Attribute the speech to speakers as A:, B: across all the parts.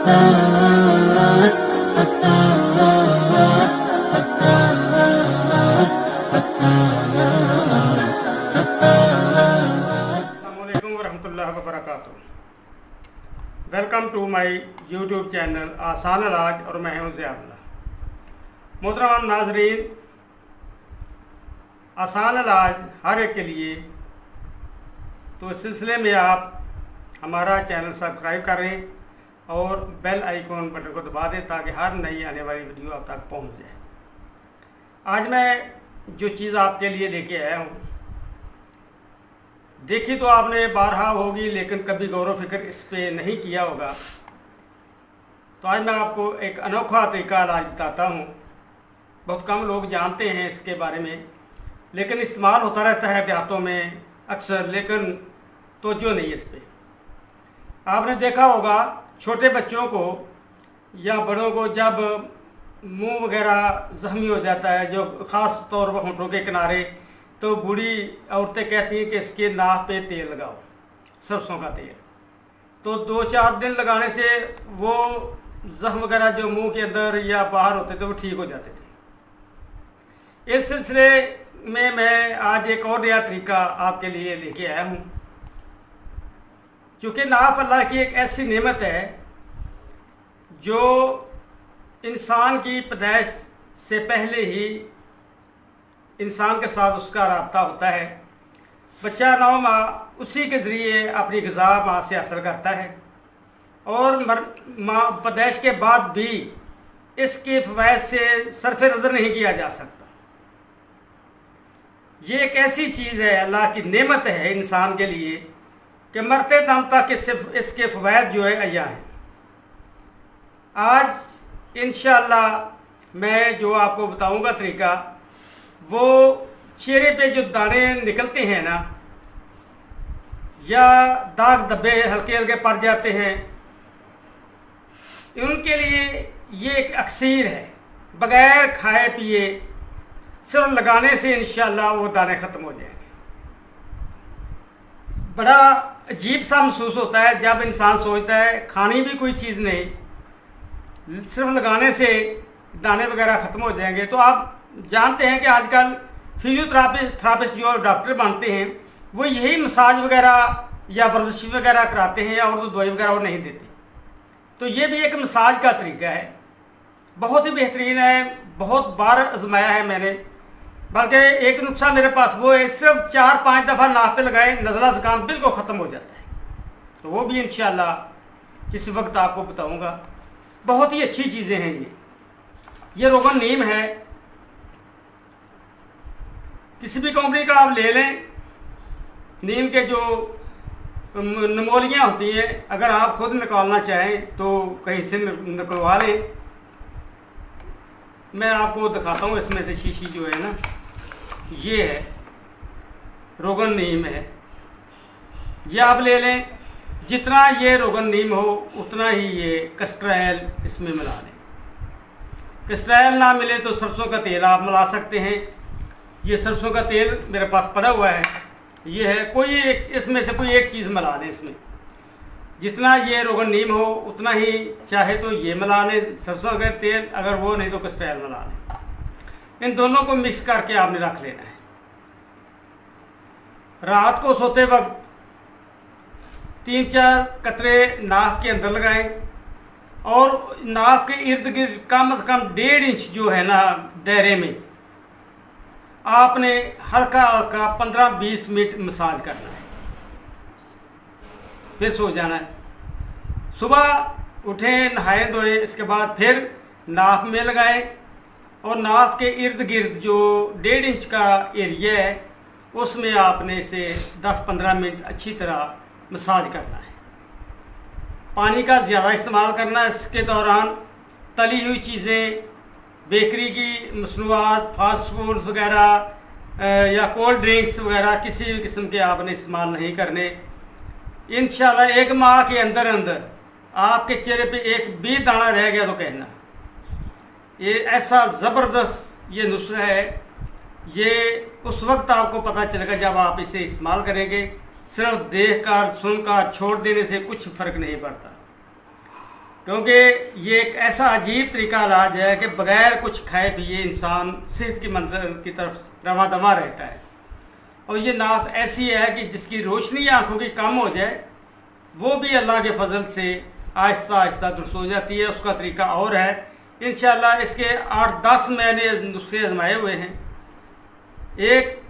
A: वरहमतुल्लाहि वबरकातुहू। Welcome to my YouTube channel आसान इलाज और मैं हूं ज़ियाउल्लाह। मोहतरम नाजरीन, आसान इलाज हर एक के लिए, तो इस सिलसिले में आप हमारा चैनल सब्सक्राइब करें और बेल आइकॉन बटन को दबा दें ताकि हर नई आने वाली वीडियो आप तक पहुंच जाए। आज मैं जो चीज़ आपके लिए लेके आया हूँ, देखी तो आपने बारहा होगी लेकिन कभी गौर व फिक्र इस पे नहीं किया होगा। तो आज मैं आपको एक अनोखा तरीका इलाज बताता हूँ। बहुत कम लोग जानते हैं इसके बारे में, लेकिन इस्तेमाल होता रहता है देहातों में अक्सर, लेकिन तवज्जो नहीं इस पर। आपने देखा होगा छोटे बच्चों को या बड़ों को जब मुंह वगैरह जख्मी हो जाता है, जो ख़ास तौर पर होंठों के किनारे, तो बूढ़ी औरतें कहती हैं कि इसके नाक पे तेल लगाओ, सरसों का तेल। तो 2-4 दिन लगाने से वो जख्म वगैरह जो मुंह के अंदर या बाहर होते थे वो ठीक हो जाते थे। इस सिलसिले में मैं आज एक और नया तरीका आपके लिए लेके आया हूँ। क्योंकि नाफ अल्लाह की एक ऐसी नेमत है जो इंसान की पैदाइश से पहले ही इंसान के साथ उसका राब्ता होता है। बच्चा 9 माह उसी के ज़रिए अपनी ग़िज़ा माँ से हासिल करता है और माँ पैदाइश के बाद भी इसके फ़वाइद से सरफ़ नज़र नहीं किया जा सकता। ये एक ऐसी चीज़ है, अल्लाह की नेमत है इंसान के लिए कि मरते दम तक इसके फ़वाइद जो है अया हैं। आज इंशाअल्लाह मैं जो आपको बताऊंगा तरीका, वो चेहरे पे जो दाने निकलते हैं ना, या दाग धब्बे हल्के हल्के पड़ जाते हैं, उनके लिए ये एक अक्सीर है। बगैर खाए पिए सिर्फ लगाने से इंशाअल्लाह वो दाने ख़त्म हो जाएंगे। बड़ा अजीब सा महसूस होता है जब इंसान सोचता है खानी भी कोई चीज़ नहीं, सिर्फ लगाने से दाने वगैरह ख़त्म हो जाएंगे। तो आप जानते हैं कि आजकल फिजियोथेरापिस्ट जो डॉक्टर बनते हैं वो यही मसाज वगैरह या वर्जिश वगैरह कराते हैं और तो दवाई वगैरह वो नहीं देते। तो ये भी एक मसाज का तरीका है, बहुत ही बेहतरीन है, बहुत बार आजमाया है मैंने। बल्कि एक नुस्खा मेरे पास वो है, सिर्फ 4-5 दफ़ा नाक पे लगाए, नज़ला ज़ुकाम बिल्कुल ख़त्म हो जाता है। तो वो भी इंशाअल्लाह किसी वक्त आपको बताऊँगा। बहुत ही अच्छी चीज़ें हैं ये रोगन नीम है, किसी भी कंपनी का आप ले लें। नीम के जो नमोलियाँ होती हैं, अगर आप खुद निकालना चाहें तो कहीं से निकलवा लें। मैं आपको दिखाता हूँ, इसमें से शीशी जो है ना, ये है रोगन नीम है, ये आप ले लें। जितना ये रोगन नीम हो उतना ही ये कस्ट्रैल इसमें मिला लें। कस्ट्रैल ना मिले तो सरसों का तेल आप मिला सकते हैं। ये सरसों का तेल मेरे पास पड़ा हुआ है, ये है। कोई एक इसमें से कोई एक चीज़ मिला दें इसमें। जितना ये रोगन नीम हो उतना ही, चाहे तो ये मिला लें सरसों का तेल, अगर वो नहीं तो कस्ट्रैल मिला लें। इन दोनों को मिक्स करके आपने रख लेना है। रात को सोते वक्त 3-4 कतरे नाक के अंदर लगाएं और नाक के इर्द गिर्द कम से कम 1.5 इंच जो है ना दायरे में आपने हल्का हल्का 15-20 मिनट मसाज करना है, फिर सो जाना है। सुबह उठें, नहाए धोए, इसके बाद फिर नाक में लगाएं और नाक के इर्द गिर्द जो 1.5 इंच का एरिया है उसमें आपने इसे 10-15 मिनट अच्छी तरह मसाज करना है। पानी का ज़्यादा इस्तेमाल करना है इसके दौरान। तली हुई चीज़ें, बेकरी की मसनूआत, फास्ट फूड्स वगैरह या कोल्ड ड्रिंक्स वगैरह किसी भी किस्म के आपने इस्तेमाल नहीं करने। इंशाल्लाह 1 माह के अंदर अंदर आपके चेहरे पे एक भी दाना रह गया तो कहना। ये ऐसा ज़बरदस्त ये नुस्खा है, ये उस वक्त आपको पता चलेगा जब आप इसे इस्तेमाल करेंगे। सिर्फ देख कर सुनकर छोड़ देने से कुछ फ़र्क नहीं पड़ता। क्योंकि ये एक ऐसा अजीब तरीका इलाज है कि बगैर कुछ खाए पिए इंसान सेहत की मंजिल की तरफ रवा दवा रहता है। और ये नात ऐसी है कि जिसकी रोशनी आंखों की कम हो जाए वो भी अल्लाह के फजल से आहिस्ता आहिस्ता दुरुस्त हो जाती है। उसका तरीका और है। इंशाअल्लाह इसके 8-10 मैंने नुस्खे आजमाए हुए हैं। एक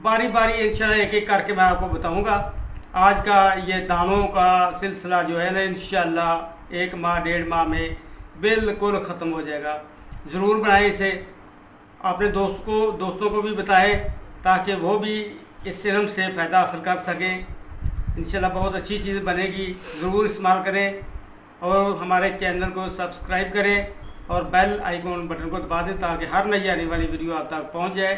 A: बारी बारी इंशाअल्लाह एक एक करके मैं आपको बताऊंगा। आज का ये दानों का सिलसिला जो है ना, इंशाअल्लाह 1 माह 1.5 माह में बिल्कुल ख़त्म हो जाएगा। ज़रूर बनाएं इसे, अपने दोस्तों को भी बताएं ताकि वो भी इस इल्म से फ़ायदा हासिल कर सकें। इंशाअल्लाह बहुत अच्छी चीज़ बनेगी, ज़रूर इस्तेमाल करें और हमारे चैनल को सब्सक्राइब करें और बेल आइकॉन बटन को दबा दें ताकि हर नई आने वाली वीडियो आप तक पहुंच जाए।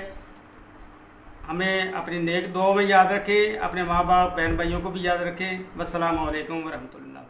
A: हमें अपनी नेक दुआओं में याद रखें, अपने माँ बाप बहन भाइयों को भी याद रखें। वस्सलामु अलैकुम वरहमतुल्लाह।